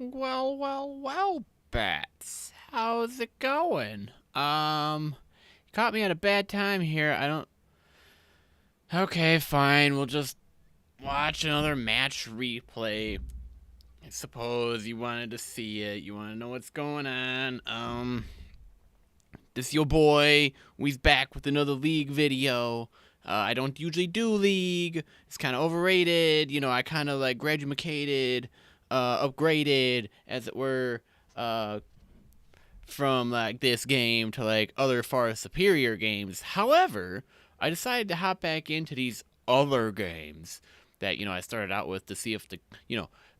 Well, Bats. How's it going? Caught me at a bad time here. I don't. Okay, fine. We'll just watch another match replay. I suppose you wanted to see it. You want to know what's going on. This your boy. We's back with another League video. I don't usually do League. It's kind of overrated. I kind of like graduated, upgraded, as it were, from like this game to like other far superior games. However, I decided to hop back into these other games that I started out with to see if the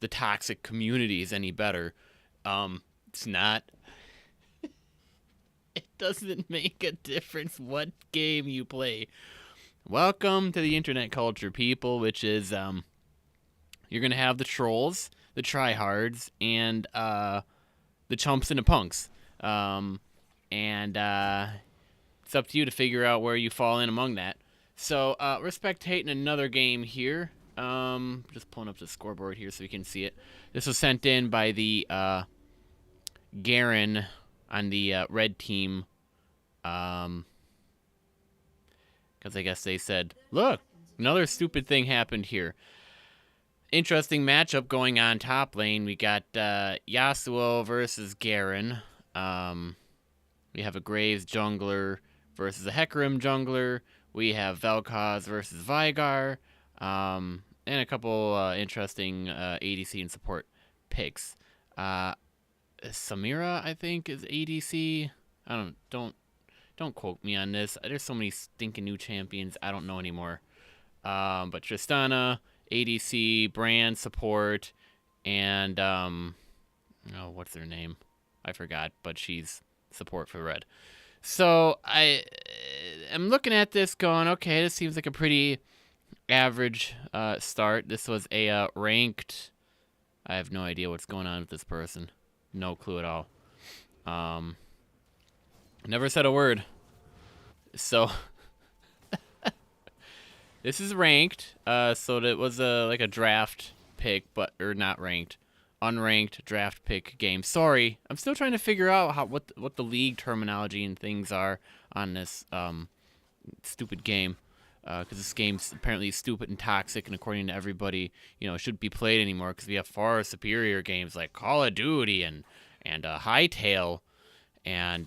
toxic community is any better. It's not. It doesn't make a difference what game you play. Welcome to the internet culture, people, which is you're gonna have the trolls, the tryhards, and the chumps and the punks. And it's up to you to figure out where you fall in among that. So we're spectating another game here. Just pulling up the scoreboard here so we can see it. This was sent in by the Garen on the red team. Because I guess they said, look, another stupid thing happened here. Interesting matchup going on top lane. We got Yasuo versus Garen. We have a Graves jungler versus a Hecarim jungler. We have Vel'Koz versus Veigar. And a couple interesting ADC and support picks. Samira, I think, is ADC. Don't quote me on this. There's so many stinking new champions. I don't know anymore. But Tristana, ADC, Brand support, and what's her name? I forgot, but she's support for red. So I'm looking at this going, okay, this seems like a pretty average start. This was a ranked. I have no idea what's going on with this person. No clue at all. Never said a word. So this is ranked. So it was like a draft pick, or not ranked, unranked draft pick game. Sorry, I'm still trying to figure out what the league terminology and things are on this stupid game. Because this game's apparently stupid and toxic, and according to everybody, shouldn't be played anymore. Because we have far superior games like Call of Duty and Hytale and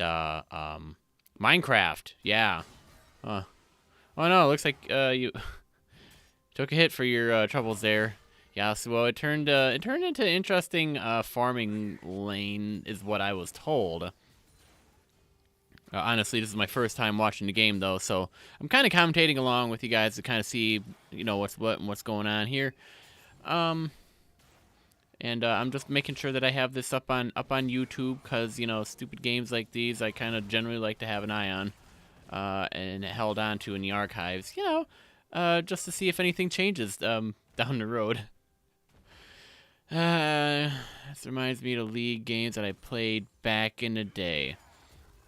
Minecraft. Yeah. Oh no, it looks like you took a hit for your troubles there. Yeah, so it turned into interesting farming lane, is what I was told. Honestly, this is my first time watching the game, though, so I'm kind of commentating along with you guys to kind of see, what's what and what's going on here. And I'm just making sure that I have this up on YouTube, because stupid games like these I kind of generally like to have an eye on, and held on to in the archives, just to see if anything changes down the road. This reminds me of the League games that I played back in the day.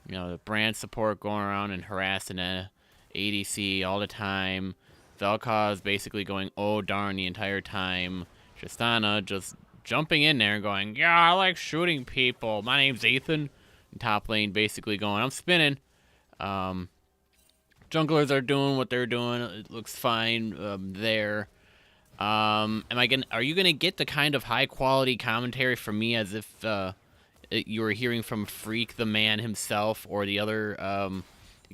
The Brand support going around and harassing a ADC all the time. Vel'Koz basically going, oh darn, the entire time. Tristana just jumping in there and going, yeah, I like shooting people. My name's Ethan. And top lane basically going, I'm spinning. Junglers are doing what they're doing. It looks fine there. Are you gonna get the kind of high quality commentary from me as if you were hearing from Freak the man himself or the other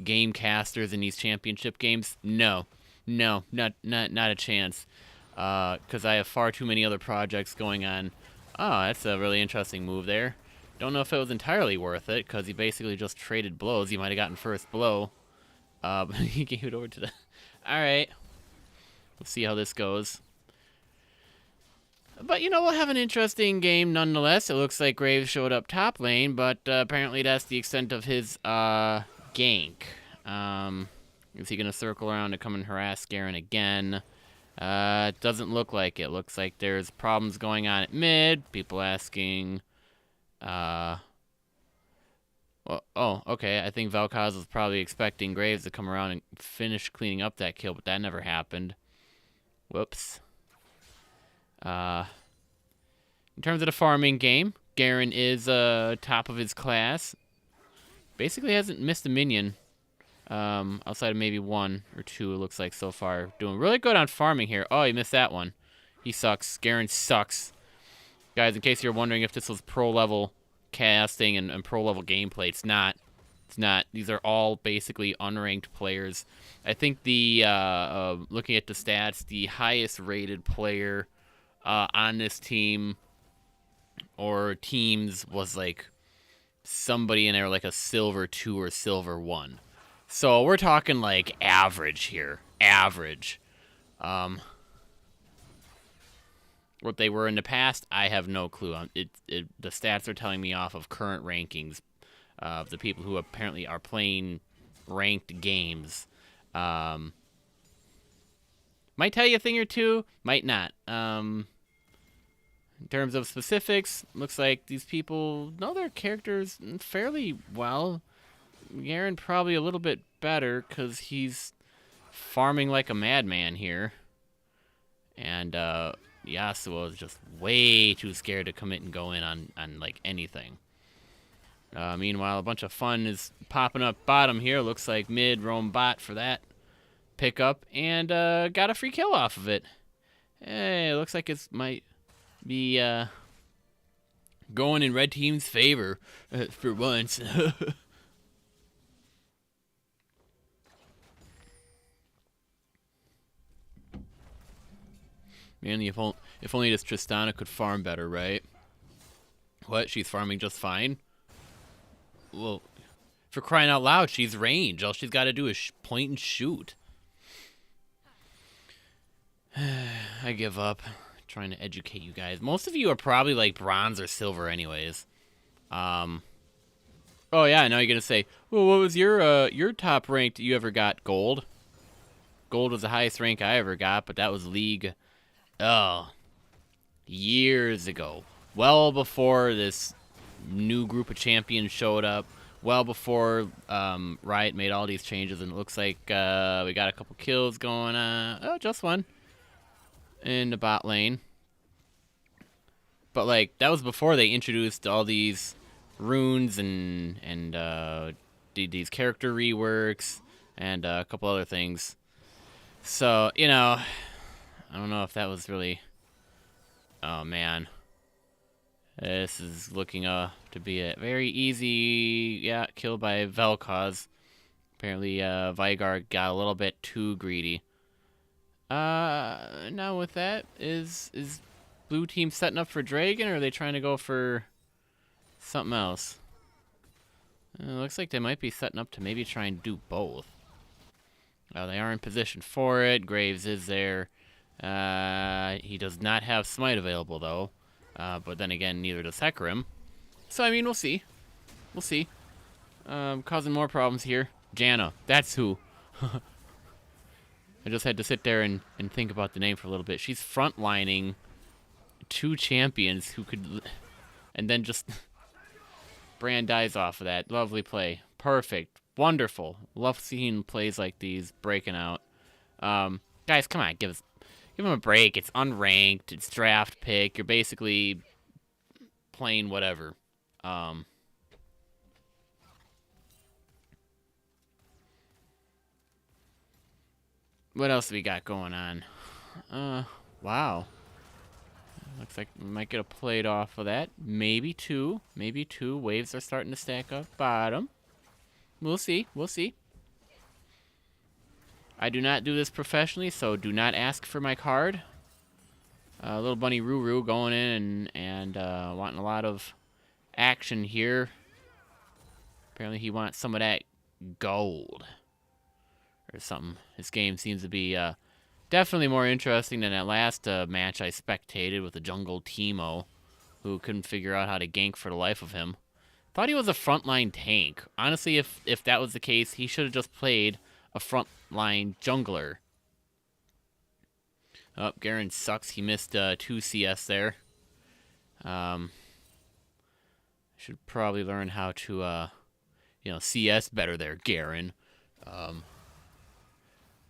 game casters in these championship games? No, not a chance. Because I have far too many other projects going on. Oh, that's a really interesting move there. Don't know if it was entirely worth it, because he basically just traded blows. He might have gotten first blow. But he gave it over to the... Alright. We'll see how this goes. But, we'll have an interesting game nonetheless. It looks like Graves showed up top lane, but apparently that's the extent of his gank. Is he going to circle around to come and harass Garen again? It doesn't look like it. Looks like there's problems going on at mid. People asking... okay. I think Vel'Koz was probably expecting Graves to come around and finish cleaning up that kill, but that never happened. Whoops. In terms of the farming game, Garen is top of his class. Basically hasn't missed a minion. Outside of maybe one or two, it looks like so far. Doing really good on farming here. Oh, he missed that one. He sucks. Garen sucks. Guys, in case you're wondering if this was pro-level casting and pro-level gameplay, it's not. It's not. These are all basically unranked players. I think the, looking at the stats, the highest rated player on this team or teams was like somebody in there like a silver 2 or silver 1. So we're talking like average here. Average. What they were in the past, I have no clue. The stats are telling me off of current rankings of the people who apparently are playing ranked games. Might tell you a thing or two, might not. In terms of specifics, looks like these people know their characters fairly well. Garen probably a little bit better because he's farming like a madman here. And Yasuo is just way too scared to commit and go in on like anything. Meanwhile, a bunch of fun is popping up bottom here. Looks like mid roam bot for that pickup, and got a free kill off of it. Hey, looks like it might be going in red team's favor for once. Man, if only this Tristana could farm better, right? What? She's farming just fine? Well, for crying out loud, she's range. All she's got to do is point and shoot. I give up. Trying to educate you guys. Most of you are probably like bronze or silver anyways. Oh yeah, now you're going to say, well, what was your top rank that you ever got? Gold? Gold was the highest rank I ever got, but that was League... Oh, years ago. Well before this new group of champions showed up. Well before Riot made all these changes. And it looks like we got a couple kills going on. Oh, just one. In the bot lane. But, like, that was before they introduced all these runes and these character reworks and a couple other things. So, you know... I don't know if that was really... Oh, man. This is looking to be a very easy... Yeah, kill by Vel'Koz. Apparently, Veigar got a little bit too greedy. Now with that, is blue team setting up for Dragon, or are they trying to go for something else? Looks like they might be setting up to maybe try and do both. They are in position for it. Graves is there. He does not have Smite available, though. But then again, neither does Hecarim. So, I mean, we'll see. We'll see. Causing more problems here. Janna. That's who. I just had to sit there and think about the name for a little bit. She's frontlining 2 champions who could... And then just... Brand dies off of that. Lovely play. Perfect. Wonderful. Love seeing plays like these breaking out. Guys, come on. Give him a break. It's unranked. It's draft pick. You're basically playing whatever. What else do we got going on? Wow. Looks like we might get a plate off of that. Maybe 2. Maybe 2. Waves are starting to stack up. Bottom. We'll see. We'll see. I do not do this professionally, so do not ask for my card. Little bunny Ruru going in and wanting a lot of action here. Apparently he wants some of that gold or something. This game seems to be definitely more interesting than that last match I spectated with the jungle Teemo, who couldn't figure out how to gank for the life of him. Thought he was a frontline tank. Honestly, if that was the case, he should have just played a frontline jungler. Oh, Garen sucks. He missed 2 CS there. Should probably learn how to, CS better there, Garen.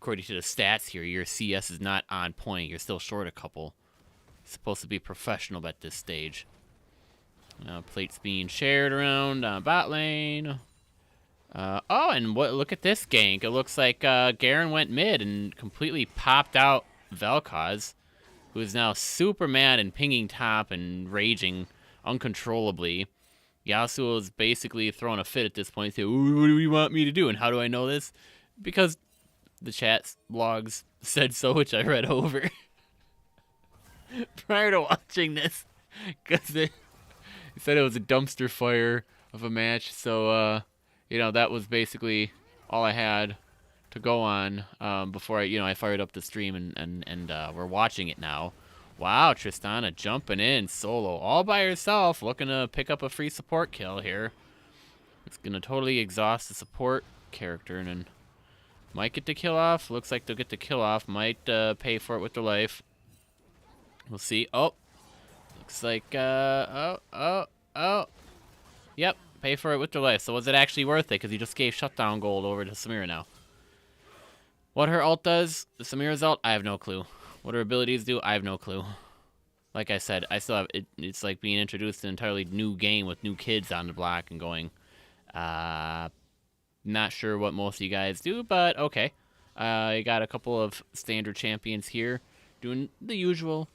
According to the stats here, your CS is not on point. You're still short a couple. supposed to be professional at this stage. Plates being shared around bot lane. Oh, and look at this gank. It looks like Garen went mid and completely popped out Vel'Koz, who is now super mad and pinging top and raging uncontrollably. Yasuo is basically throwing a fit at this point. Saying, what do you want me to do? And how do I know this? Because the chat logs said so, which I read over prior to watching this. Because he said it was a dumpster fire of a match. So, that was basically all I had to go on before I fired up the stream and we're watching it now. Wow, Tristana jumping in solo all by herself, looking to pick up a free support kill here. It's gonna totally exhaust the support character and then might get the kill off. Looks like they'll get the kill off. Might pay for it with their life. We'll see. Oh, looks like oh. Yep, pay for it with their life. So was it actually worth it? Because he just gave shutdown gold over to Samira now. What her ult does, the Samira's ult, I have no clue. What her abilities do, I have no clue. Like I said, I still have it's like being introduced to an entirely new game with new kids on the block and going, not sure what most of you guys do, but okay. I got a couple of standard champions here doing the usual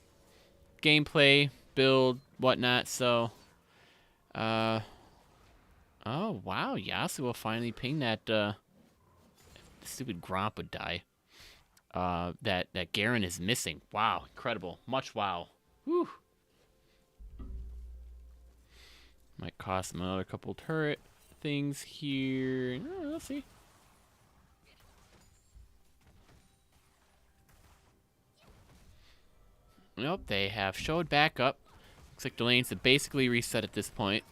gameplay, build, whatnot, so oh wow, Yasuo finally pinged that stupid Gromp would die. That Garen is missing. Wow, incredible. Much wow. Whew. Might cost him another couple turret things here. We'll see. Nope, they have showed back up. Looks like the lanes have basically reset at this point.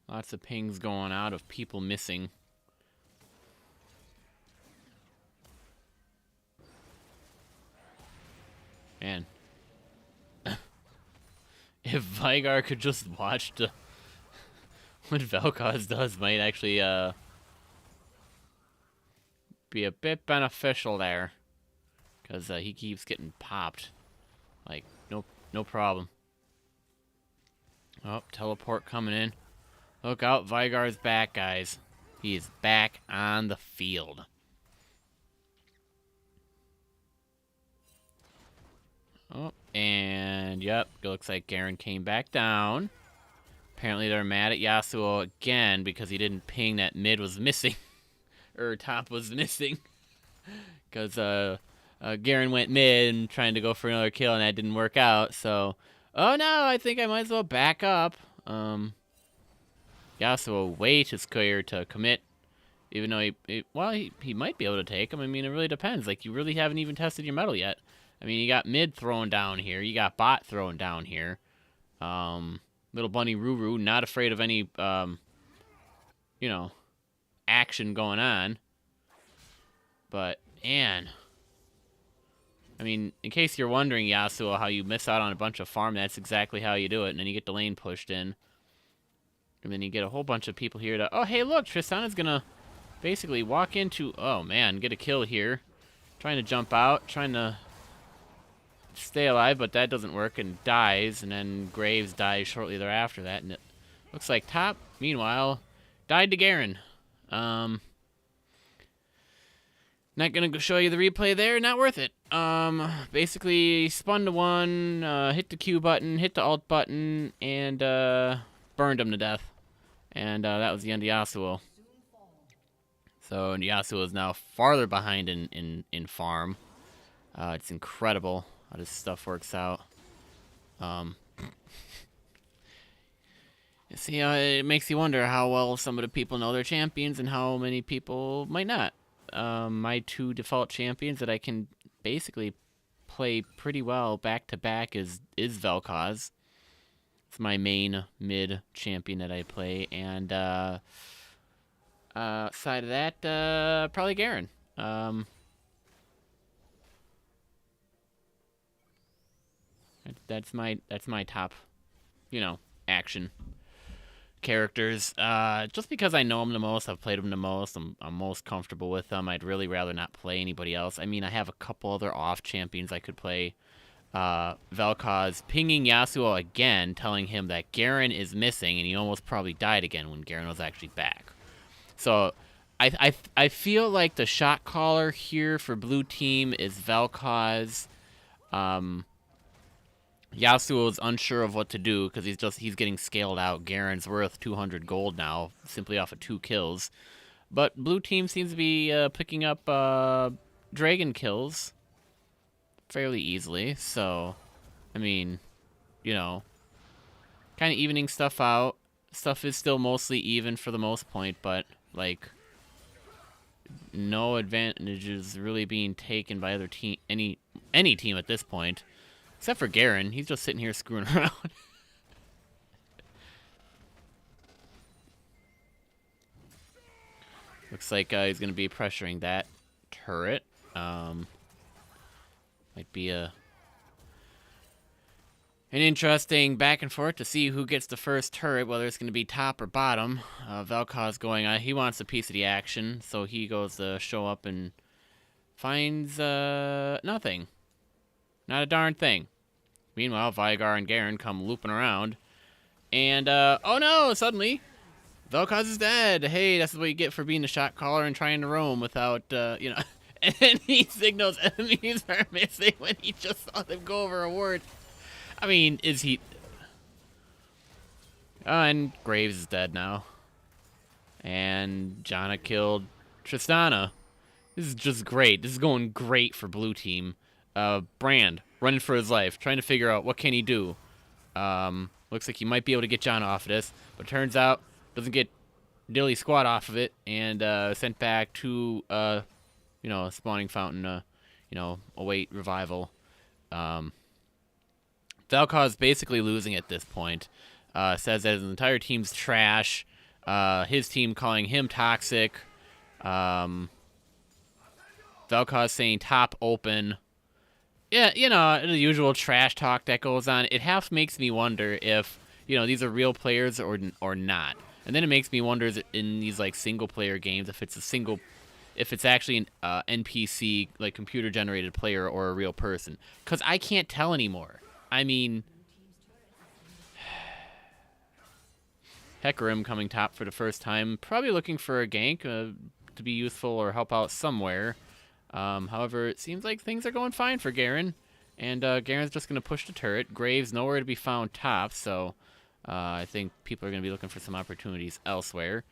Lots of pings going out of people missing. Man. If Veigar could just watch what Vel'Koz does, might actually be a bit beneficial there. Because he keeps getting popped. Like, no problem. Oh, teleport coming in. Look out, Veigar's back, guys. He is back on the field. Oh, and yep, it looks like Garen came back down. Apparently they're mad at Yasuo again because he didn't ping that mid was missing. Or top was missing. Because Garen went mid and trying to go for another kill and that didn't work out. So, oh no, I think I might as well back up. Yasuo way too scared to commit, even though he might be able to take him. I mean, it really depends. Like, you really haven't even tested your metal yet. I mean, you got mid thrown down here. You got bot thrown down here. Little bunny Ruru, not afraid of any, action going on. But, man. I mean, in case you're wondering, Yasuo, how you miss out on a bunch of farm, that's exactly how you do it. And then you get the lane pushed in. And then you get a whole bunch of people here to... Oh, hey, look, Tristana's going to basically walk into... Oh, man, get a kill here. Trying to jump out, trying to stay alive, but that doesn't work and dies. And then Graves dies shortly thereafter that. And it looks like top, meanwhile, died to Garen. Not going to show you the replay there. Not worth it. Basically, spun to one, hit the Q button, hit the alt button, and burned him to death. And that was the end of Yasuo. So Yasuo is now farther behind in farm. It's incredible how this stuff works out. See, it makes you wonder how well some of the people know their champions and how many people might not. My two default champions that I can basically play pretty well back to back is Vel'Koz. It's my main mid champion that I play, and side of that, probably Garen. That's my top, action characters. Just because I know them the most, I've played them the most. I'm most comfortable with them. I'd really rather not play anybody else. I mean, I have a couple other off champions I could play. Vel'Koz pinging Yasuo again, telling him that Garen is missing, and he almost probably died again when Garen was actually back. So, I feel like the shot caller here for blue team is Vel'Koz. Yasuo is unsure of what to do because he's getting scaled out. Garen's worth 200 gold now, simply off of 2 kills. But blue team seems to be picking up dragon kills fairly easily. So, I mean, kind of evening stuff out. Stuff is still mostly even for the most point, but like no advantages really being taken by other team any team at this point. Except for Garen, he's just sitting here screwing around. Looks like he's going to be pressuring that turret. Might be an interesting back and forth to see who gets the first turret, whether it's going to be top or bottom. Vel'Koz going on. He wants a piece of the action, so he goes to show up and finds nothing. Not a darn thing. Meanwhile, Veigar and Garen come looping around. And, oh no, suddenly, Vel'Koz is dead. Hey, that's what you get for being a shot caller and trying to roam without, And he signals enemies are missing when he just saw them go over a ward. I mean, is he... and Graves is dead now. And Janna killed Tristana. This is just great. This is going great for blue team. Brand running for his life, trying to figure out what can he do. Looks like he might be able to get Janna off of this, but turns out doesn't get dilly squat off of it, and sent back to a spawning fountain. Await revival. Vel'Koz basically losing at this point. Says that his entire team's trash. His team calling him toxic. Vel'Koz saying top open. Yeah, the usual trash talk that goes on. It half makes me wonder if, these are real players or not. And then it makes me wonder in these like single player games if it's actually an NPC, like computer generated player or a real person. Cuz I can't tell anymore. I mean, Hecarim coming top for the first time, probably looking for a gank to be useful or help out somewhere. However, it seems like things are going fine for Garen, and Garen's just going to push the turret. Graves nowhere to be found top, so I think people are going to be looking for some opportunities elsewhere.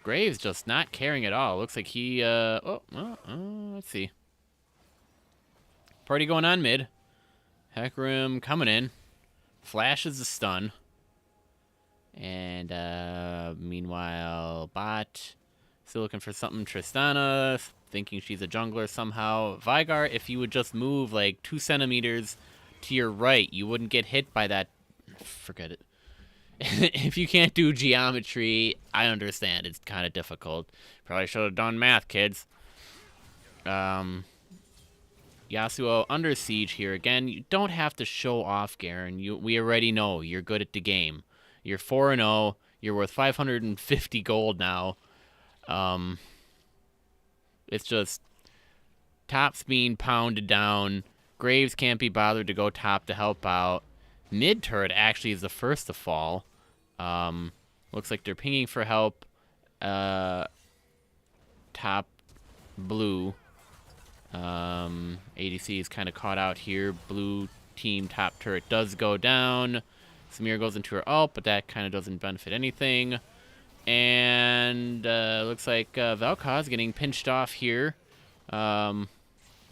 Graves just not caring at all. Looks like he, let's see. Party going on mid. Hecarim coming in. Flashes the stun. And meanwhile, bot still looking for something. Tristana thinking she's a jungler somehow. Veigar, if you would just move like 2 centimeters to your right, you wouldn't get hit by that. Forget it. If you can't do geometry, I understand. It's kind of difficult. Probably should have done math, kids. Yasuo under siege here again. You don't have to show off, Garen. We already know you're good at the game. You're 4-0. You're worth 550 gold now. It's just top's being pounded down. Graves can't be bothered to go top to help out. Mid turret actually is the first to fall. Looks like they're pinging for help. Top blue. ADC is kind of caught out here. Blue team top turret does go down. Samir goes into her ult, but that kind of doesn't benefit anything. And looks like Vel'Koz getting pinched off here, along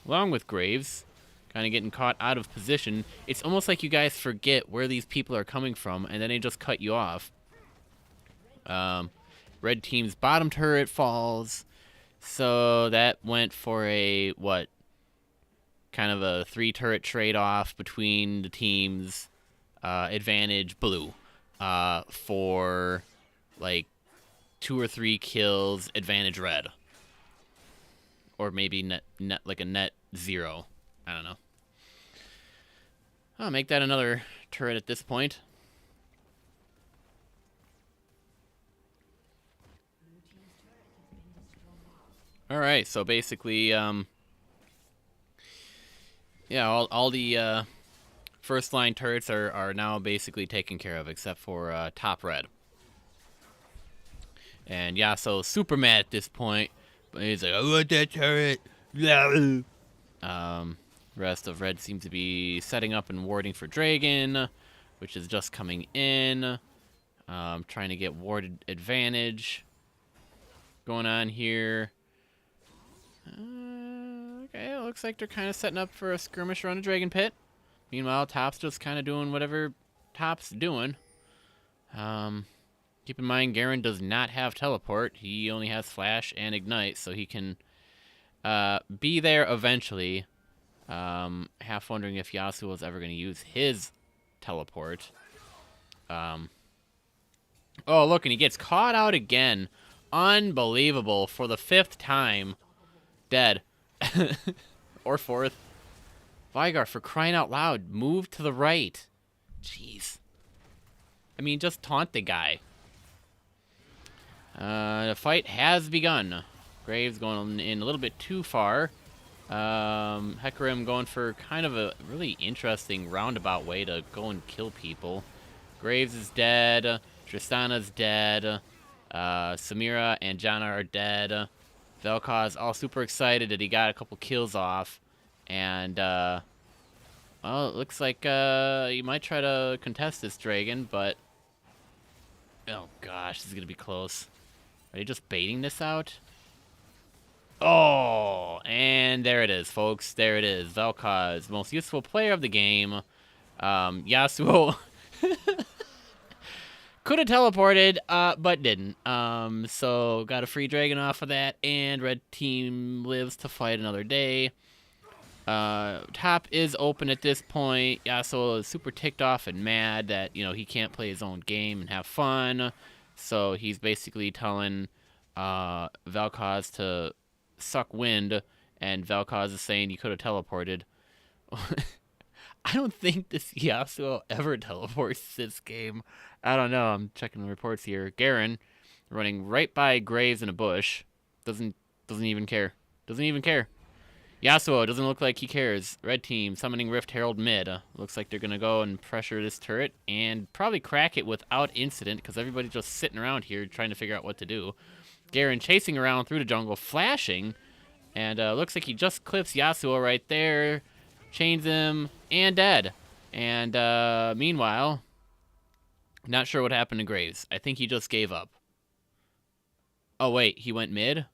with Graves, kind of getting caught out of position. It's almost like you guys forget where these people are coming from, and then they just cut you off. Red team's bottom turret falls, so that went for a, kind of a 3-turret trade-off between the teams. Advantage blue for like 2 or 3 kills, advantage red, or maybe net like a net 0. I don't know. I'll make that another turret at this point. Alright, so basically, yeah, all the first line turrets are now basically taken care of, except for top red. And Yasuo's super mad at this point, but he's like, I want that turret. Rest of red seems to be setting up and warding for Dragon, which is just coming in. Trying to get warded advantage going on here. Okay, it looks like they're kind of setting up for a skirmish around a Dragon Pit. Meanwhile, Top's just kind of doing whatever Top's doing. Keep in mind, Garen does not have teleport. He only has flash and ignite, so he can be there eventually. Half wondering if Yasuo is ever going to use his teleport. Oh, look, and he gets caught out again. Unbelievable. For the 5th time. Dead. Or 4th. Veigar, for crying out loud, move to the right. Jeez. I mean, just taunt the guy. The fight has begun. Graves going in a little bit too far. Hecarim going for kind of a really interesting roundabout way to go and kill people. Graves is dead. Tristana's dead. Samira and Janna are dead. Vel'Koz all super excited that he got a couple kills off. And, well, it looks like he might try to contest this Dragon, but... Oh, gosh, this is going to be close. Are they just baiting this out? Oh, and there it is, folks. There it is. Vel'Koz, most useful player of the game. Yasuo could have teleported, but didn't. So got a free Dragon off of that, and red team lives to fight another day. Top is open at this point. Yasuo is super ticked off and mad that, you know, he can't play his own game and have fun. So he's basically telling Vel'Koz to suck wind, and Vel'Koz is saying you could have teleported. I don't think this Yasuo ever teleports this game. I don't know. I'm checking the reports here. Garen running right by Graves in a bush. Doesn't even care. Doesn't even care. Yasuo doesn't look like he cares. Red team summoning Rift Herald mid. Looks like they're going to go and pressure this turret and probably crack it without incident because everybody's just sitting around here trying to figure out what to do. Garen chasing around through the jungle, flashing, and looks like he just clips Yasuo right there, chains him, and dead. And meanwhile, not sure what happened to Graves. I think he just gave up. Oh, wait, he went mid?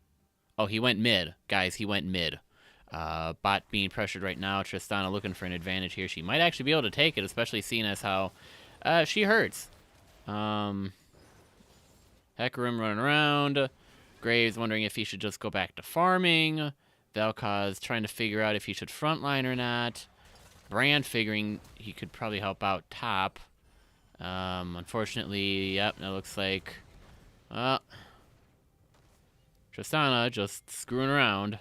Oh, he went mid. Guys, he went mid. Bot being pressured right now. Tristana looking for an advantage here. She might actually be able to take it, especially seeing as how she hurts. Hecarim running around. Graves wondering if he should just go back to farming. Vel'Koz trying to figure out if he should frontline or not. Brand figuring he could probably help out top. Unfortunately, yep, it looks like... Tristana just screwing around.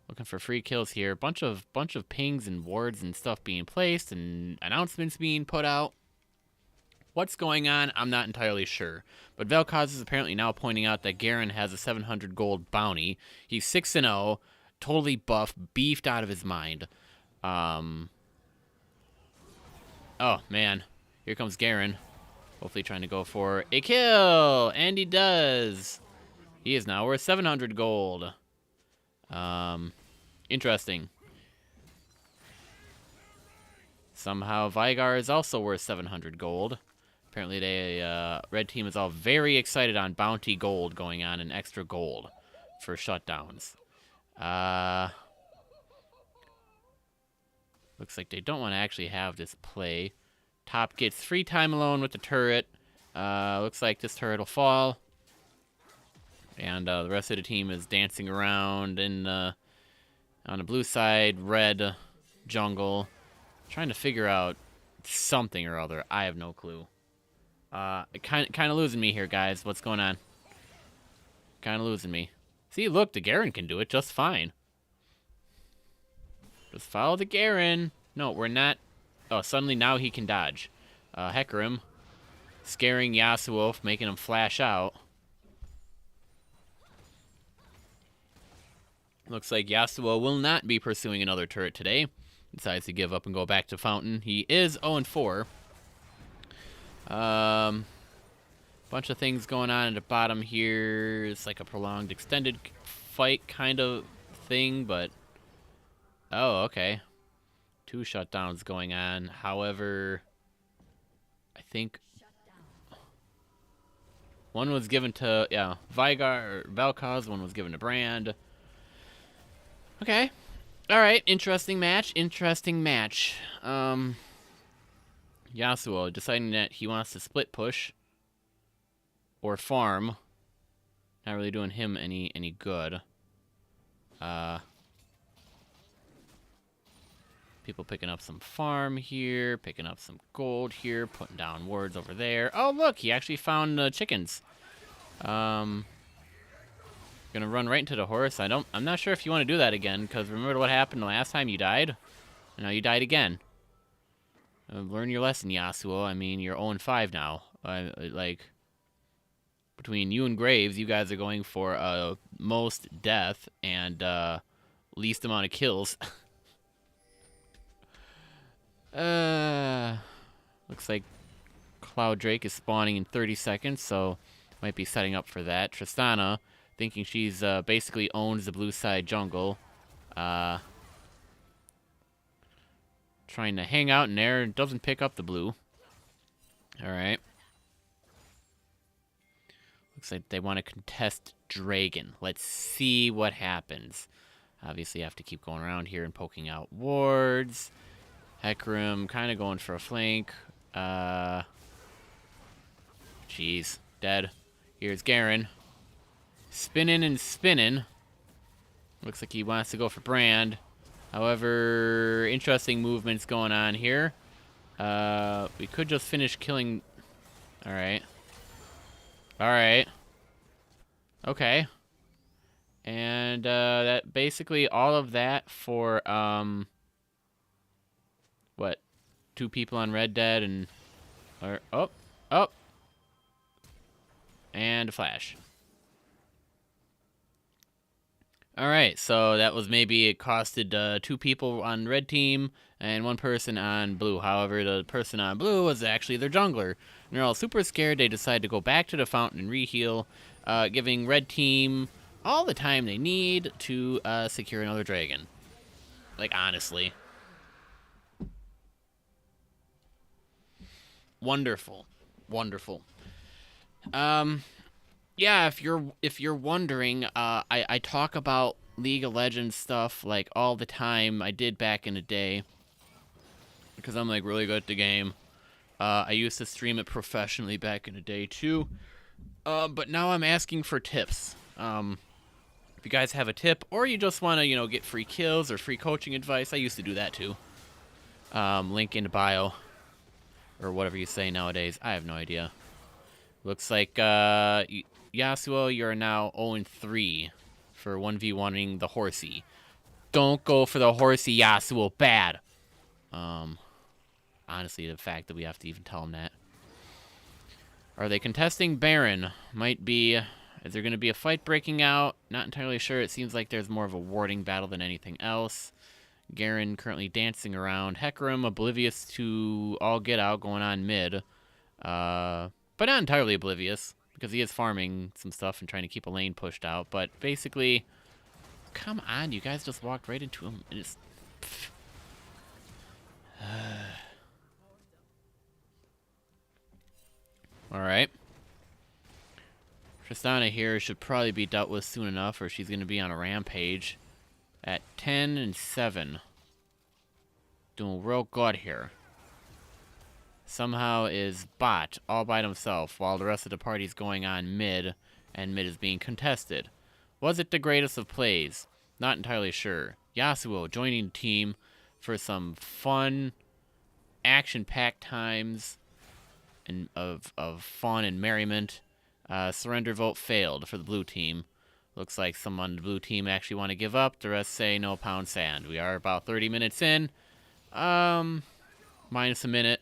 Looking for free kills here. Bunch of pings and wards and stuff being placed and announcements being put out. What's going on? I'm not entirely sure. But Vel'Koz is apparently now pointing out that Garen has a 700 gold bounty. He's 6-0, totally buff, beefed out of his mind. Oh, man. Here comes Garen. Hopefully trying to go for a kill. And he does. He is now worth 700 gold. Interesting. Somehow Veigar is also worth 700 gold. Apparently they, red team is all very excited on bounty gold going on and extra gold for shutdowns. Looks like they don't want to actually have this play. Top gets free time alone with the turret. Looks like this turret will fall. And the rest of the team is dancing around in on the blue side, red jungle, trying to figure out something or other. I have no clue. Kind of losing me here, guys. What's going on? Kind of losing me. See, look, the Garen can do it just fine. Just follow the Garen. No, we're not. Oh, suddenly now he can dodge. Hecarim. Scaring Yasuo, making him flash out. Looks like Yasuo will not be pursuing another turret today. Decides to give up and go back to Fountain. He is 0-4. Bunch of things going on at the bottom here. It's like a prolonged extended fight kind of thing, but... Oh, okay. 2 shutdowns going on. However, I think one was given to, Veigar or Vel'Koz. One was given to Brand. Okay. All right. Interesting match. Yasuo deciding that he wants to split push or farm. Not really doing him any good. People picking up some farm here, picking up some gold here, putting down wards over there. Oh, look, he actually found chickens. Gonna run right into the horse. I'm not sure if you want to do that again, because remember what happened the last time you died? And now you died again. Learn your lesson, Yasuo. I mean, you're 0-5 now. Like, between you and Graves, you guys are going for most death and least amount of kills. Looks like Cloud Drake is spawning in 30 seconds, so might be setting up for that. Tristana, thinking she's basically owns the blue side jungle. Trying to hang out in there, doesn't pick up the blue. Alright. Looks like they want to contest Dragon. Let's see what happens. Obviously, you have to keep going around here and poking out wards. Hecarim kind of going for a flank. Jeez. Dead. Here's Garen. Spinning and spinning. Looks like he wants to go for Brand. However, interesting movements going on here. We could just finish killing... Alright. Alright. Okay. And that basically all of that for... What? 2 people on Red Dead and... Oh. And a flash. Alright, so that was maybe it costed 2 people on red team and 1 person on blue. However, the person on blue was actually their jungler. And they're all super scared. They decide to go back to the fountain and reheal, giving red team all the time they need to secure another dragon. Like, honestly. Wonderful. Wonderful. Yeah, if you're wondering, I talk about League of Legends stuff like all the time. I did back in the day because I'm like really good at the game. I used to stream it professionally back in the day too. But now I'm asking for tips. If you guys have a tip or you just want to, get free kills or free coaching advice, I used to do that too. Link in the bio or whatever you say nowadays. I have no idea. Looks like Yasuo, you're now 0-3 for 1v1ing the horsey. Don't go for the horsey, Yasuo. Bad. Honestly, the fact that we have to even tell him that. Are they contesting Baron? Might be. Is there going to be a fight breaking out? Not entirely sure. It seems like there's more of a warding battle than anything else. Garen currently dancing around. Hecarim oblivious to all get out going on mid. But not entirely oblivious, because he is farming some stuff and trying to keep a lane pushed out. But basically, come on, you guys just walked right into him. And it's... Alright. Tristana here should probably be dealt with soon enough, or she's going to be on a rampage. At 10-7. Doing real good here. Somehow is bot all by himself while the rest of the party's going on mid, and mid is being contested. Was it the greatest of plays? Not entirely sure. Yasuo joining the team for some fun, action-packed times and of fun and merriment. Surrender vote failed for the blue team. Looks like some on the blue team actually want to give up. The rest say no pound sand. We are about 30 minutes in. Minus a minute.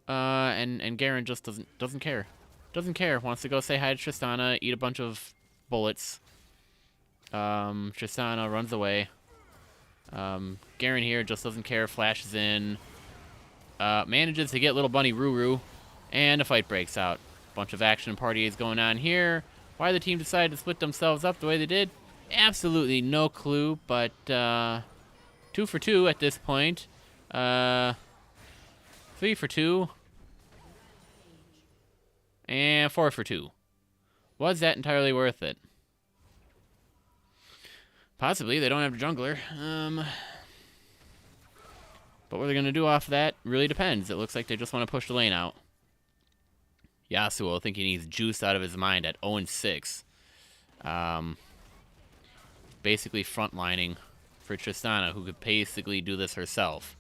And Garen just doesn't care. Doesn't care. Wants to go say hi to Tristana, eat a bunch of bullets. Tristana runs away. Garen here just doesn't care, flashes in. Manages to get little bunny Ruru, and a fight breaks out. Bunch of action party is going on here. Why the team decided to split themselves up the way they did, absolutely no clue, but 2 for 2 at this point. 3 for 2. And 4 for 2. Was that entirely worth it? Possibly. They don't have a jungler. But what they're going to do off of that really depends. It looks like they just want to push the lane out. Yasuo thinking he's juiced out of his mind at 0-6. Basically frontlining for Tristana, who could basically do this herself.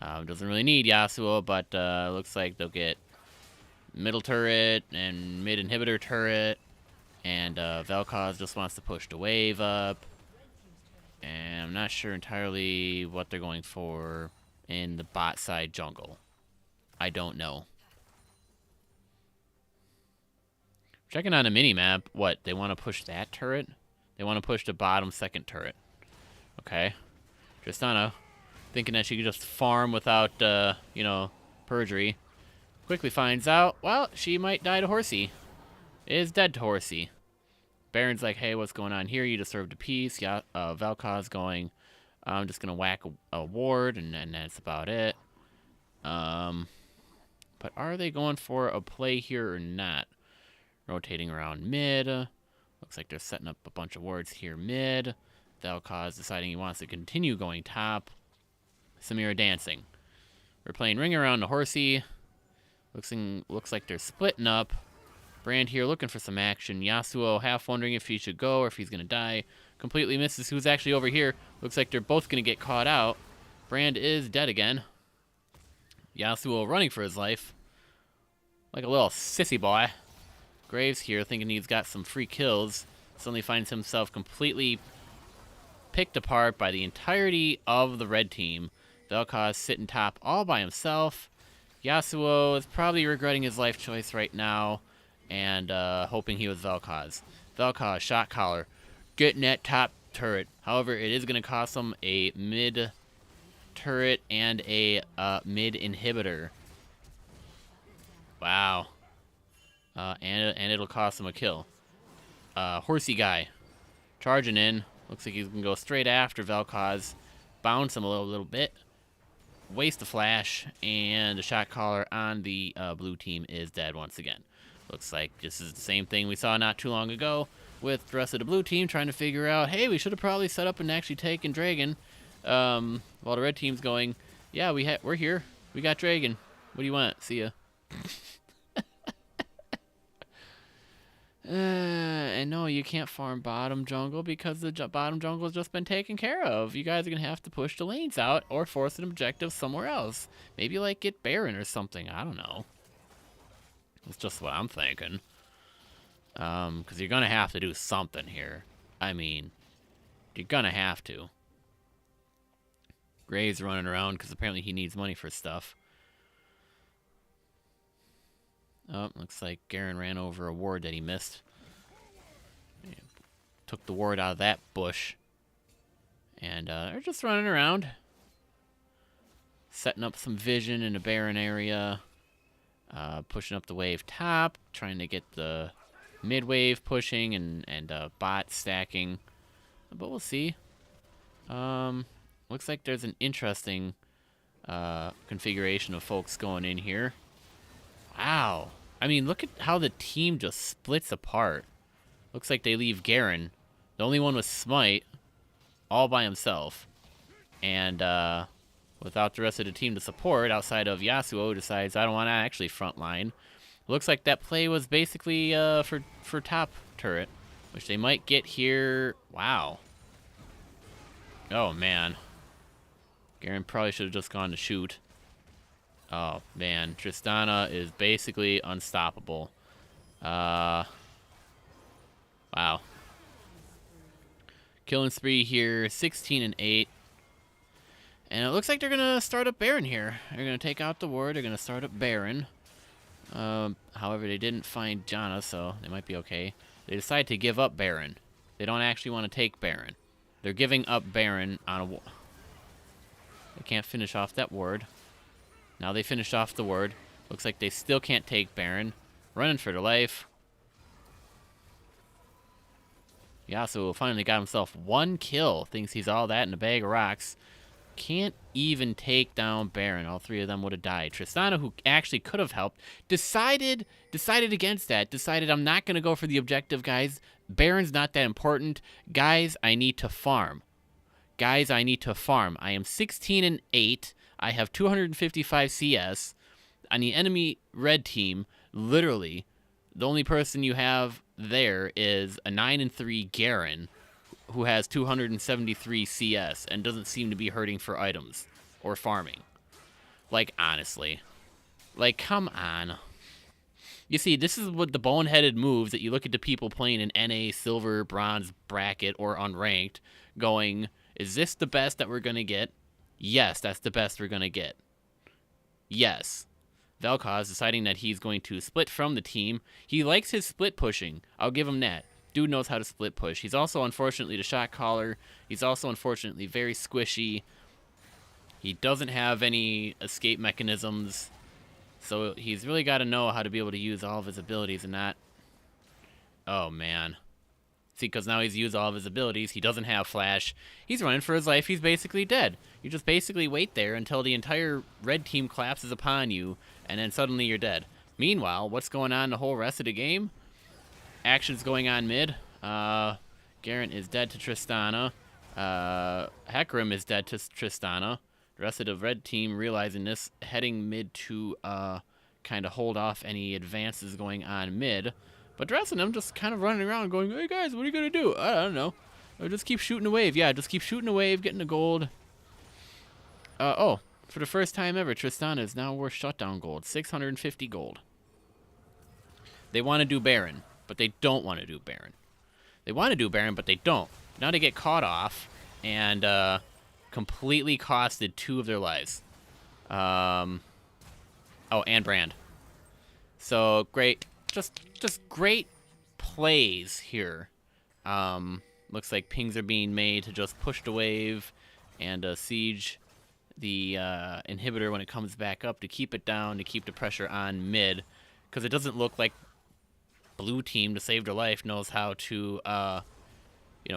Doesn't really need Yasuo, but looks like they'll get middle turret and mid inhibitor turret. And Vel'Koz just wants to push the wave up. And I'm not sure entirely what they're going for in the bot side jungle. I don't know. Checking on a mini-map. What, they want to push that turret? They want to push the bottom second turret. Okay. Tristana, thinking that she could just farm without, perjury. Quickly finds out, well, she might die to Horsey. Is dead to Horsey. Baron's like, hey, what's going on here? You deserved a piece. Yeah, Vel'Koz going, I'm just going to whack a ward, and that's about it. But are they going for a play here or not? Rotating around mid. Looks like they're setting up a bunch of wards here mid. Vel'Koz deciding he wants to continue going top. Samira dancing. We're playing ring around the Horsey. Looks like they're splitting up. Brand here looking for some action. Yasuo half wondering if he should go or if he's going to die. Completely misses who's actually over here. Looks like they're both going to get caught out. Brand is dead again. Yasuo running for his life. Like a little sissy boy. Graves here thinking he's got some free kills. Suddenly finds himself completely picked apart by the entirety of the red team. Vel'Koz sitting top all by himself. Yasuo is probably regretting his life choice right now. And hoping he was Vel'Koz. Vel'Koz, shot collar, getting that top turret. However, it is going to cost him a mid turret and a mid inhibitor. Wow. And it'll cost him a kill. Horsey guy, charging in. Looks like he's going to go straight after Vel'Koz. Bounce him a little bit. Waste the flash, and the shot caller on the blue team is dead once again. Looks like this is the same thing we saw not too long ago with the rest of the blue team trying to figure out, hey, we should have probably set up and actually taken Dragon. While the red team's going, yeah, we're here. We got Dragon. What do you want? See ya. And no, you can't farm bottom jungle because the bottom jungle has just been taken care of. You guys are going to have to push the lanes out or force an objective somewhere else. Maybe, like, get Baron or something. I don't know. That's just what I'm thinking. Because you're going to have to do something here. I mean, you're going to have to. Gray's running around because apparently he needs money for stuff. Oh, looks like Garen ran over a ward that he missed. Took the ward out of that bush. And they're just running around. Setting up some vision in the Baron area. Pushing up the wave top. Trying to get the mid wave pushing and bot stacking. But we'll see. Looks like there's an interesting configuration of folks going in here. Wow. I mean, look at how the team just splits apart. Looks like they leave Garen, the only one with Smite, all by himself. And without the rest of the team to support, outside of Yasuo, who decides, I don't want to actually frontline. Looks like that play was basically for top turret, which they might get here. Wow. Oh, man. Garen probably should have just gone to shoot. Oh, man. Tristana is basically unstoppable. Wow. Killing spree here, 16 and 8. And it looks like they're going to start up Baron here. They're going to take out the ward. They're going to start up Baron. However, they didn't find Janna, so they might be okay. They decide to give up Baron. They don't actually want to take Baron. They're giving up Baron on a... They can't finish off that ward. Now they finished off the ward. Looks like they still can't take Baron. Running for their life. Yasuo finally got himself 1 kill. Thinks he's all that in a bag of rocks. Can't even take down Baron. All 3 of them would have died. Tristana, who actually could have helped, decided against that. Decided, I'm not going to go for the objective, guys. Baron's not that important. Guys, I need to farm. Guys, I need to farm. I am 16 and 8. I have 255 CS. On the enemy red team, literally, the only person you have there is a 9 and 3 Garen, who has 273 CS and doesn't seem to be hurting for items or farming. Like, honestly. Like, come on. You see, this is what the boneheaded moves that you look at the people playing in NA, silver, bronze, bracket, or unranked, going, is this the best that we're going to get? Yes, that's the best we're going to get. Yes. Vel'Koz deciding that he's going to split from the team. He likes his split pushing. I'll give him that. Dude knows how to split push. He's also, unfortunately, the shot caller. He's also, unfortunately, very squishy. He doesn't have any escape mechanisms. So he's really got to know how to be able to use all of his abilities and not... Oh, man. See, because now he's used all of his abilities. He doesn't have flash. He's running for his life. He's basically dead. You just basically wait there until the entire red team collapses upon you, and then suddenly you're dead. Meanwhile, what's going on the whole rest of the game? Action's going on mid. Garen is dead to Tristana. Hecarim is dead to Tristana. The rest of the red team, realizing this, heading mid to kind of hold off any advances going on mid. But the rest of them just kind of running around going, hey guys, what are you going to do? I don't know. Just keep shooting a wave. Yeah, just keep shooting a wave, getting the gold. Oh, for the first time ever, Tristana is now worth shutdown gold. 650 gold. They want to do Baron, but they don't want to do Baron. They want to do Baron, but they don't. Now they get caught off and completely costed 2 of their lives. Oh, and Brand. So great, just great plays here. Looks like pings are being made to just push the wave and siege the inhibitor when it comes back up to keep it down, to keep the pressure on mid, because it doesn't look like blue team, to save their life, knows how to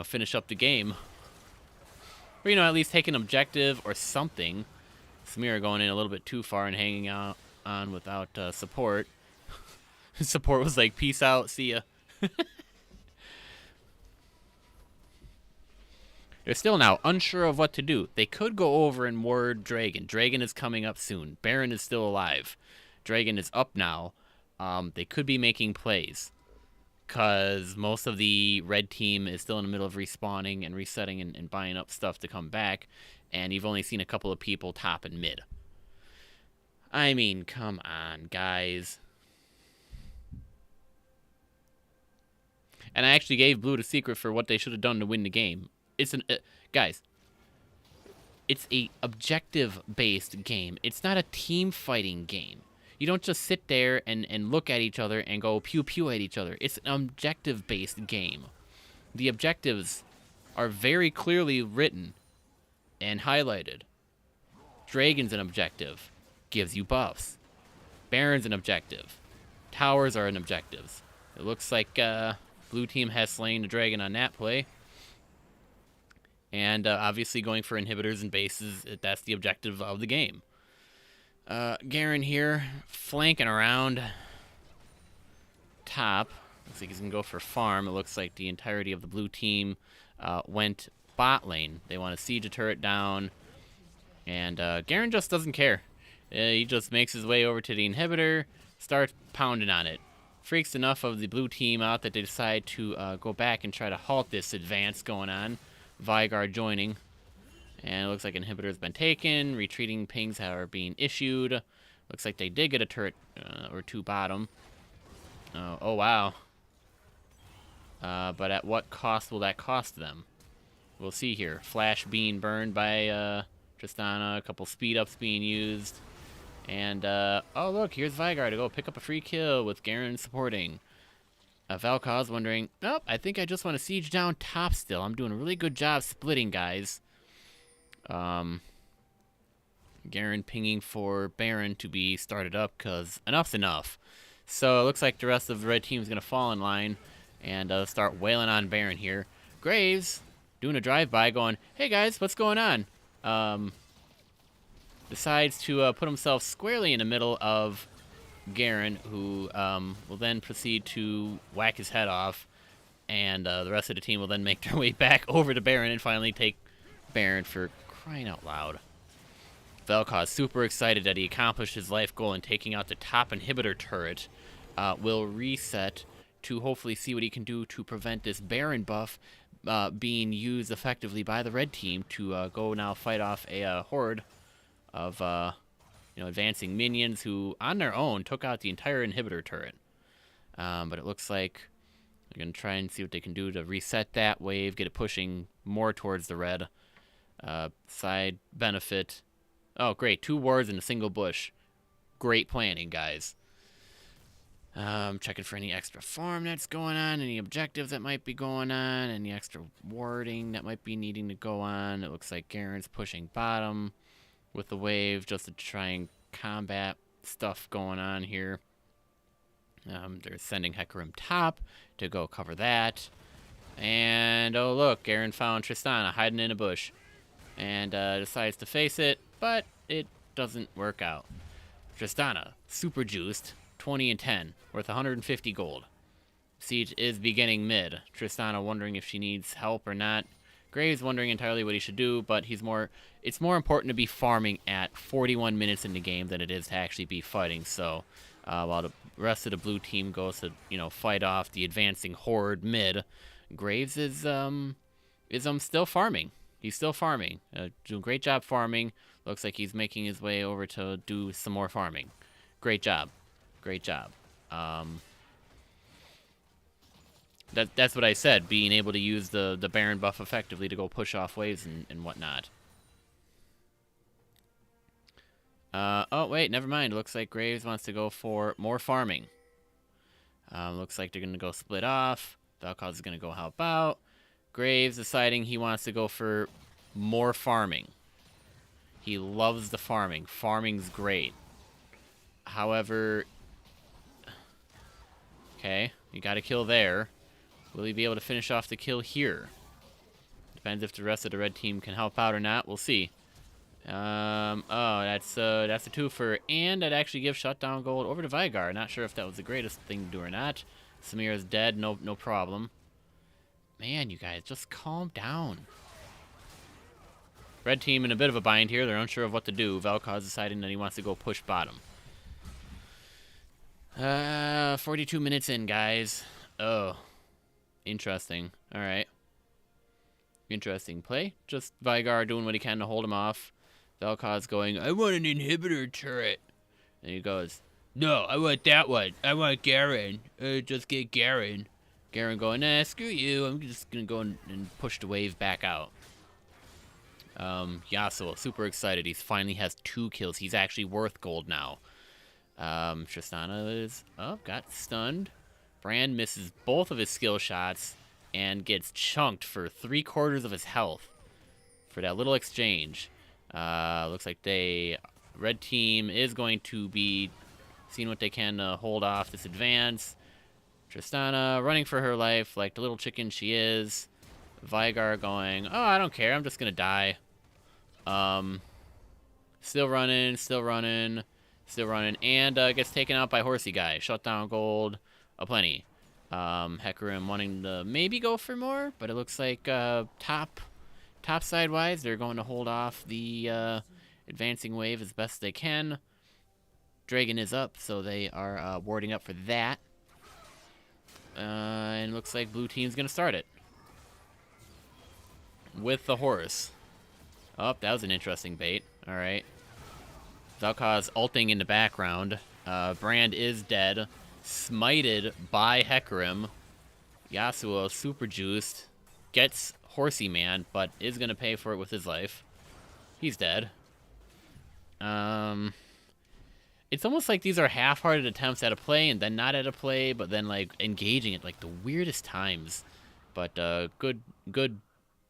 finish up the game. Or, at least take an objective or something. Samira going in a little bit too far and hanging out on without support. Support was like, peace out, see ya. They're still now unsure of what to do. They could go over and ward Dragon. Dragon is coming up soon. Baron is still alive. Dragon is up now. They could be making plays, because most of the red team is still in the middle of respawning and resetting and buying up stuff to come back, and you've only seen a couple of people top and mid. I mean, come on, guys. And I actually gave Blue the secret for what they should have done to win the game. It's guys, it's a objective-based game. It's not a team fighting game. You don't just sit there and look at each other and go pew-pew at each other. It's an objective-based game. The objectives are very clearly written and highlighted. Dragon's an objective. Gives you buffs. Baron's an objective. Towers are an objectives. It looks like blue team has slain the dragon on that play. And obviously going for inhibitors and bases, that's the objective of the game. Garen here, flanking around top. Looks like he's going to go for farm. It looks like the entirety of the blue team went bot lane. They want to siege a turret down. And Garen just doesn't care. He just makes his way over to the inhibitor, starts pounding on it. Freaks enough of the blue team out that they decide to go back and try to halt this advance going on. Veigar joining. And it looks like inhibitor's been taken. Retreating pings are being issued. Looks like they did get a turret or 2 bottom. Oh, wow. But at what cost will that cost them? We'll see here. Flash being burned by Tristana. A couple speed ups being used. And, oh, look, here's Veigar to go pick up a free kill with Garen supporting. Vel'Koz wondering, nope, I think I just want to siege down top still. I'm doing a really good job splitting, guys. Garen pinging for Baron to be started up because enough's enough. So it looks like the rest of the red team is going to fall in line and start wailing on Baron here. Graves doing a drive-by going, hey, guys, what's going on? Decides to put himself squarely in the middle of Garen, who will then proceed to whack his head off, and the rest of the team will then make their way back over to Baron and finally take Baron, for crying out loud. Vel'Koz, super excited that he accomplished his life goal in taking out the top inhibitor turret, will reset to hopefully see what he can do to prevent this Baron buff being used effectively by the red team to go now fight off a horde of advancing minions who, on their own, took out the entire inhibitor turret. But it looks like they're going to try and see what they can do to reset that wave, get it pushing more towards the red. Side benefit. Oh, great. 2 wards in a single bush. Great planning, guys. Checking for any extra farm that's going on, any objectives that might be going on, any extra warding that might be needing to go on. It looks like Garen's pushing bottom with the wave just to try and combat stuff going on here. They're sending Hecarim top to go cover that. And, oh look, Garen found Tristana hiding in a bush. And decides to face it, but it doesn't work out. Tristana, super juiced, 20 and 10, worth 150 gold. Siege is beginning mid. Tristana wondering if she needs help or not. Graves wondering entirely what he should do, but it's more important to be farming at 41 minutes in the game than it is to actually be fighting. So while the rest of the blue team goes to fight off the advancing horde mid, Graves is still farming. He's still farming. Doing a great job farming. Looks like he's making his way over to do some more farming. Great job. Great job. That's what I said, being able to use the Baron buff effectively to go push off waves and whatnot. Oh, wait, never mind. Looks like Graves wants to go for more farming. Looks like they're going to go split off. Vel'Koz is going to go help out. Graves deciding he wants to go for more farming. He loves the farming. Farming's great. However, okay, you got a kill there. Will he be able to finish off the kill here? Depends if the rest of the red team can help out or not. We'll see. Oh, that's a twofer, and I'd actually give shutdown gold over to Veigar. Not sure if that was the greatest thing to do or not. Samira's dead, no problem. Man, you guys, just calm down. Red team in a bit of a bind here. They're unsure of what to do. Vel'Koz deciding that he wants to go push bottom. 42 minutes in, guys. Oh, interesting. All right. Interesting play. Just Veigar doing what he can to hold him off. Vel'Koz going, I want an inhibitor turret. And he goes, no, I want that one. I want Garen. Just get Garen. Garen going, nah, screw you. I'm just going to go and push the wave back out. Yasuo, super excited. He finally has 2 kills. He's actually worth gold now. Tristana is up, got stunned. Brand misses both of his skill shots and gets chunked for 3/4 of his health for that little exchange. Looks like red team is going to be seeing what they can hold off this advance. Tristana running for her life like the little chicken she is. Veigar going, oh, I don't care. I'm just going to die. Still running. And gets taken out by Horsey Guy. Shutdown gold aplenty. Hecarim wanting to maybe go for more, but it looks like top side wise, they're going to hold off the advancing wave as best they can. Dragon is up, so they are warding up for that. And looks like blue team's going to start it. With the horse. Oh, that was an interesting bait. All right. Vel'Koz ulting in the background. Brand is dead. Smited by Hecarim. Yasuo, super juiced. Gets Horsey Man, but is going to pay for it with his life. He's dead. It's almost like these are half-hearted attempts at a play and then not at a play, but then like engaging at like the weirdest times. But good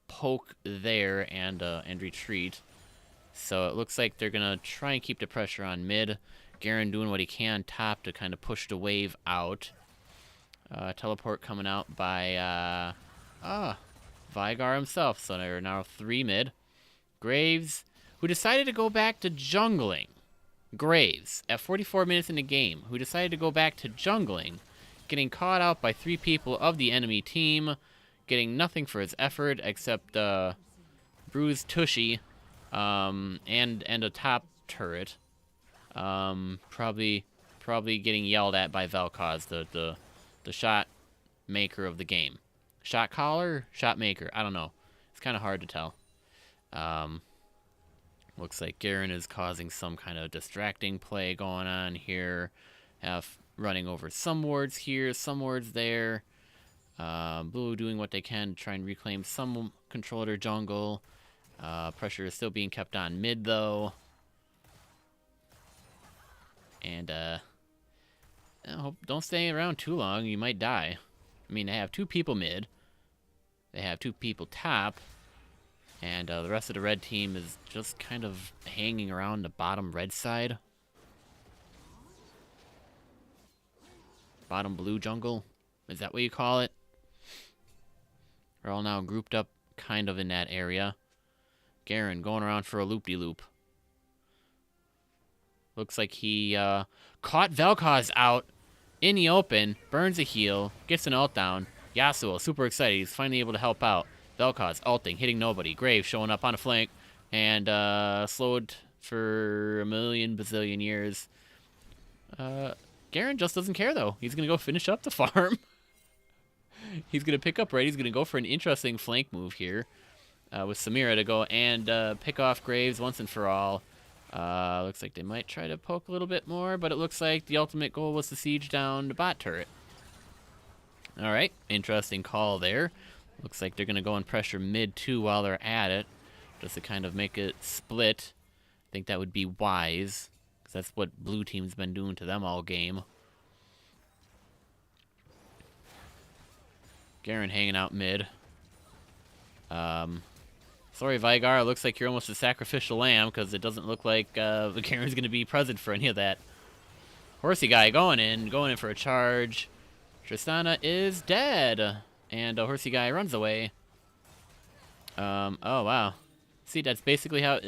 poke there and retreat. So it looks like they're gonna try and keep the pressure on mid. Garen doing what he can top to kind of push the wave out. Teleport coming out by Veigar himself. So there are now 3 mid. Graves, who decided to go back to jungling. Graves, at 44 minutes in the game, who decided to go back to jungling, getting caught out by 3 people of the enemy team, getting nothing for his effort except bruised Tushy, and a top turret. Probably getting yelled at by Vel'Koz, the shot maker of the game. Shot caller? Shot maker. I don't know. It's kind of hard to tell. Looks like Garen is causing some kind of distracting play going on here. Running over some wards here, some wards there. Blue doing what they can to try and reclaim some control of their jungle. Pressure is still being kept on mid, though. And, don't stay around too long. You might die. I mean, they have 2 people mid. They have 2 people top. And the rest of the red team is just kind of hanging around the bottom red side. Bottom blue jungle. Is that what you call it? We're all now grouped up kind of in that area. Garen going around for a loop-de-loop. Looks like he caught Vel'Koz out in the open. Burns a heal. Gets an ult down. Yasuo super excited. He's finally able to help out. Vel'Koz ulting, hitting nobody. Graves showing up on a flank, and slowed for a million bazillion years. Garen just doesn't care, though. He's going to go finish up the farm. He's going to pick up right. He's going to go for an interesting flank move here with Samira to go and pick off Graves once and for all. Looks like they might try to poke a little bit more, but it looks like the ultimate goal was to siege down the bot turret. All right, interesting call there. Looks like they're going to go and pressure mid too while they're at it, just to kind of make it split. I think that would be wise, because that's what blue team's been doing to them all game. Garen hanging out mid. Sorry, Veigar, it looks like you're almost a sacrificial lamb, because it doesn't look like Garen's going to be present for any of that. Horsey guy going in for a charge. Tristana is dead. And a Horsey guy runs away. Oh, wow. See, that's basically how...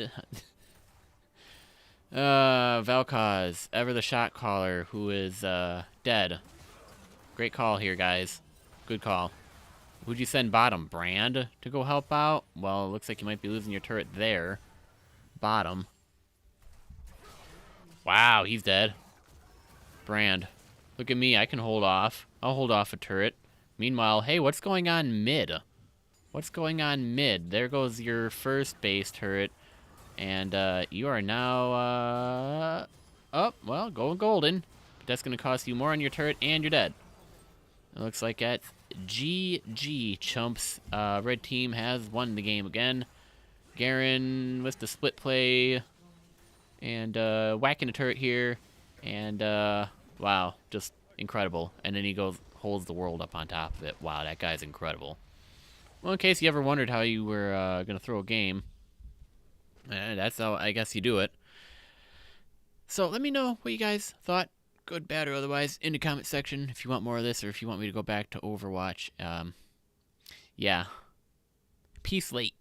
Vel'Koz, ever the shot caller, who is dead. Great call here, guys. Good call. Who'd you send bottom? Brand to go help out? Well, it looks like you might be losing your turret there. Bottom. Wow, he's dead. Brand. Look at me, I can hold off. I'll hold off a turret. Meanwhile, hey, what's going on mid? What's going on mid? There goes your first base turret. And you are now, well, going golden. But that's going to cost you more on your turret, and you're dead. It looks like that's GG, chumps. Red team has won the game again. Garen with the split play. And whacking a turret here. And, wow, just incredible. And then he goes... holds the world up on top of it. Wow, that guy's incredible. Well, in case you ever wondered how you were going to throw a game, that's how I guess you do it. So let me know what you guys thought, good, bad, or otherwise, in the comment section if you want more of this or if you want me to go back to Overwatch. Yeah. Peace late.